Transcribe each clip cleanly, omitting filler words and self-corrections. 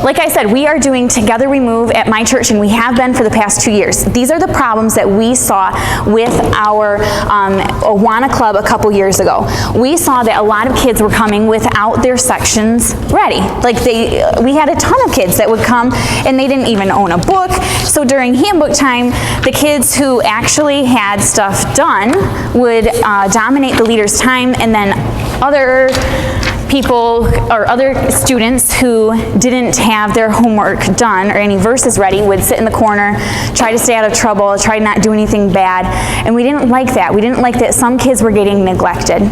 like I said, we are doing Together We Move at my church, and we have been for the past 2 years. These are the problems that we saw with our Awana Club a couple years ago. We saw that a lot of kids were coming without their sections ready. Like we had a ton of kids that would come and they didn't even own a book. So during handbook time, the kids who actually had stuff done would dominate the leader's time, and then other people or other students who didn't have their homework done or any verses ready would sit in the corner, try to stay out of trouble, try to not do anything bad, and we didn't like that. We didn't like that some kids were getting neglected.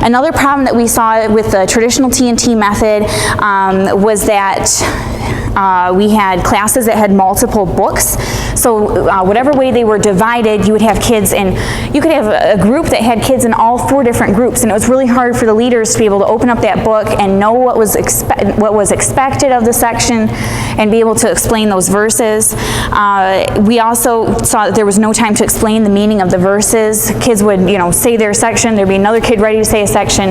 Another problem that we saw with the traditional TNT method was that we had classes that had multiple books. So whatever way they were divided, you would have kids in, you could have a group that had kids in all 4 different groups, and it was really hard for the leaders to be able to open up that book and know what was expected of the section and be able to explain those verses. We also saw that there was no time to explain the meaning of the verses. Kids would, say their section, there'd be another kid ready to say a section,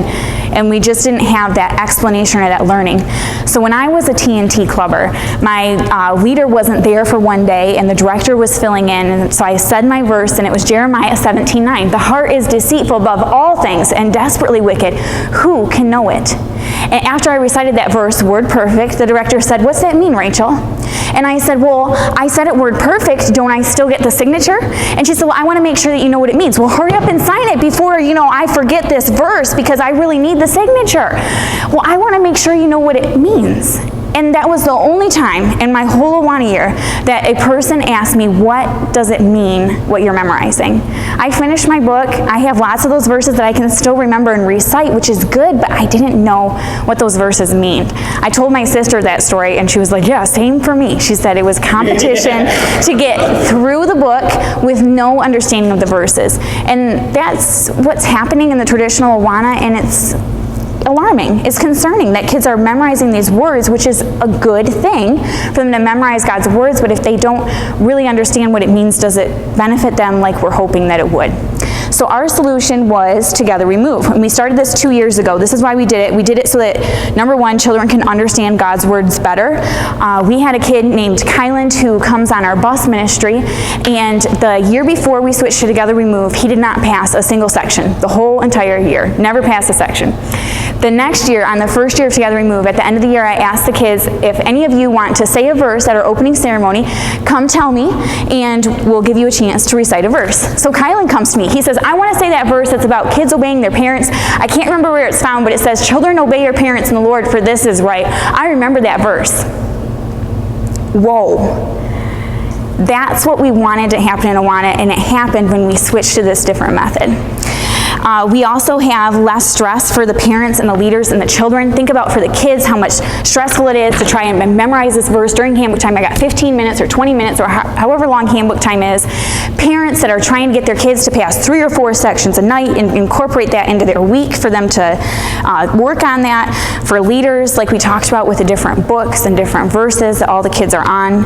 and we just didn't have that explanation or that learning. So when I was a TNT clubber, my leader wasn't there for one day, and the director was filling in, and so I said my verse, and it was Jeremiah 17:9. The heart is deceitful above all things and desperately wicked. Who can know it? And after I recited that verse, word perfect, the director said, "What's that mean, Rachel?" And I said, "Well, I said it word perfect. Don't I still get the signature?" And she said, "Well, I want to make sure that you know what it means." "Well, hurry up and sign it before, I forget this verse because I really need the signature." "Well, I want to make sure you know what it means." And that was the only time in my whole Awana year that a person asked me, "What does it mean, what you're memorizing?" I finished my book. I have lots of those verses that I can still remember and recite, which is good, but I didn't know what those verses mean. I told my sister that story, and she was like, "Yeah, same for me." She said it was competition to get through the book with no understanding of the verses. And that's what's happening in the traditional Awana, and it's alarming. It's concerning that kids are memorizing these words, which is a good thing for them to memorize God's words, but if they don't really understand what it means, does it benefit them like we're hoping that it would? So our solution was Together We Move. And we started this 2 years ago. This is why we did it. We did it so that, number one, children can understand God's words better. We had a kid named Kyland who comes on our bus ministry, and the year before we switched to Together We Move, he did not pass a single section the whole entire year. Never passed a section. The next year, on the first year of Together We Move, at the end of the year, I asked the kids, if any of you want to say a verse at our opening ceremony, come tell me, and we'll give you a chance to recite a verse. So Kylan comes to me. He says, "I want to say that verse that's about kids obeying their parents. I can't remember where it's found, but it says, 'Children, obey your parents in the Lord, for this is right.'" I remember that verse. Whoa. That's what we wanted to happen in Awana, and it happened when we switched to this different method. We also have less stress for the parents and the leaders and the children. Think about for the kids how much stressful it is to try and memorize this verse during handbook time. I got 15 minutes or 20 minutes or however long handbook time is. Parents that are trying to get their kids to pass 3 or 4 sections a night and incorporate that into their week for them to work on that. For leaders, like we talked about with the different books and different verses that all the kids are on.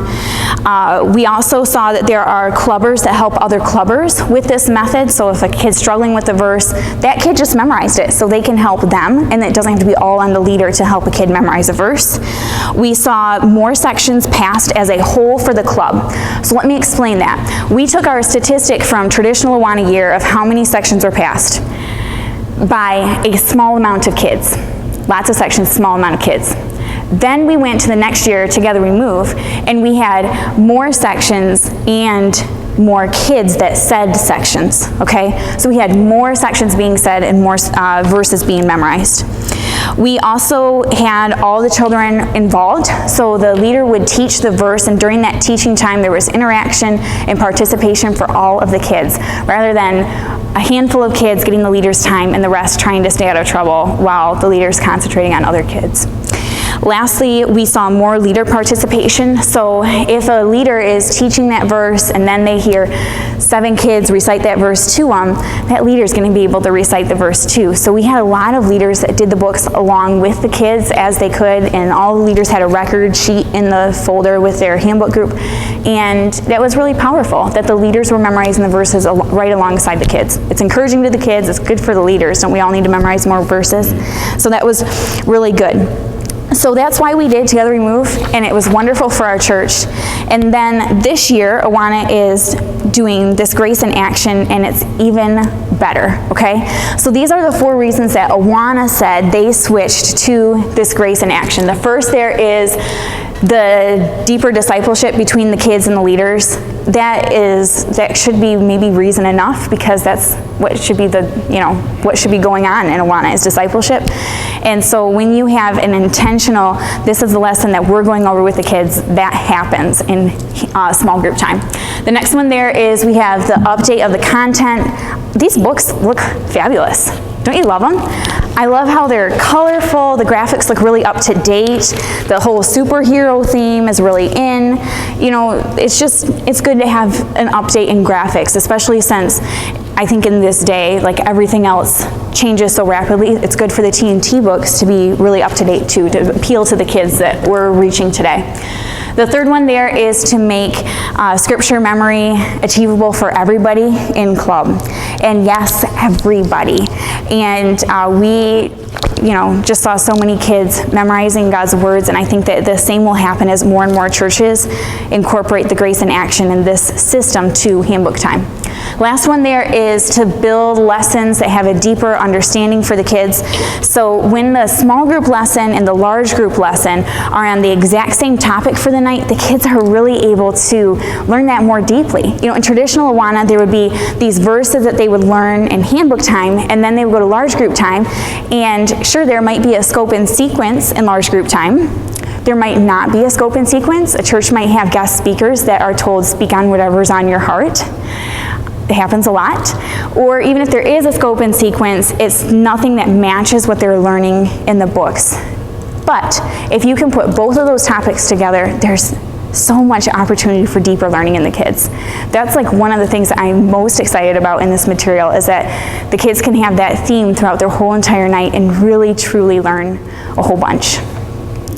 We also saw that there are clubbers that help other clubbers with this method. So if a kid's struggling with the verse, that kid just memorized it, so they can help them, and it doesn't have to be all on the leader to help a kid memorize a verse. We saw more sections passed as a whole for the club. So let me explain that. We took our statistic from traditional Awana year of how many sections were passed by a small amount of kids. Lots of sections, small amount of kids. Then we went to the next year, Together We Move, and we had more sections and more kids that said sections, okay? So we had more sections being said and more verses being memorized. We also had all the children involved, so the leader would teach the verse, and during that teaching time there was interaction and participation for all of the kids, rather than a handful of kids getting the leader's time and the rest trying to stay out of trouble while the leader's concentrating on other kids. Lastly, we saw more leader participation. So if a leader is teaching that verse and then they hear 7 kids recite that verse to them, that leader is going to be able to recite the verse too. So we had a lot of leaders that did the books along with the kids as they could, and all the leaders had a record sheet in the folder with their handbook group. And that was really powerful, that the leaders were memorizing the verses right alongside the kids. It's encouraging to the kids, it's good for the leaders. Don't we all need to memorize more verses? So that was really good. So that's why we did Together We Move, and it was wonderful for our church. And then this year, Awana is doing this Grace in Action, and it's even better, okay? So these are the 4 reasons that Awana said they switched to this Grace in Action. The first there is the deeper discipleship between the kids and the leaders. That should be maybe reason enough, because that's what should be what should be going on in Awana is discipleship. And so when you have an intentional, this is the lesson that we're going over with the kids, that happens in small group time. The next one there is we have the update of the content. These books look fabulous. Don't you love them? I love how they're colorful, the graphics look really up to date, the whole superhero theme is really in. It's good to have an update in graphics, especially since I think in this day, like everything else changes so rapidly. It's good for the TNT books to be really up to date too, to appeal to the kids that we're reaching today. The third one there is to make scripture memory achievable for everybody in club. And yes, everybody. And we just saw so many kids memorizing God's words, and I think that the same will happen as more and more churches incorporate the Grace in Action in this system to handbook time. Last one there is to build lessons that have a deeper understanding for the kids. So when the small group lesson and the large group lesson are on the exact same topic for the night, the kids are really able to learn that more deeply. In traditional Awana, there would be these verses that they would learn in handbook time, and then they would go to large group time, and sure, there might be a scope and sequence in large group time. There might not be a scope and sequence. A church might have guest speakers that are told, speak on whatever's on your heart. It happens a lot. Or even if there is a scope and sequence, it's nothing that matches what they're learning in the books. But if you can put both of those topics together, there's so much opportunity for deeper learning in the kids. That's like one of the things that I'm most excited about in this material, is that the kids can have that theme throughout their whole entire night and really truly learn a whole bunch.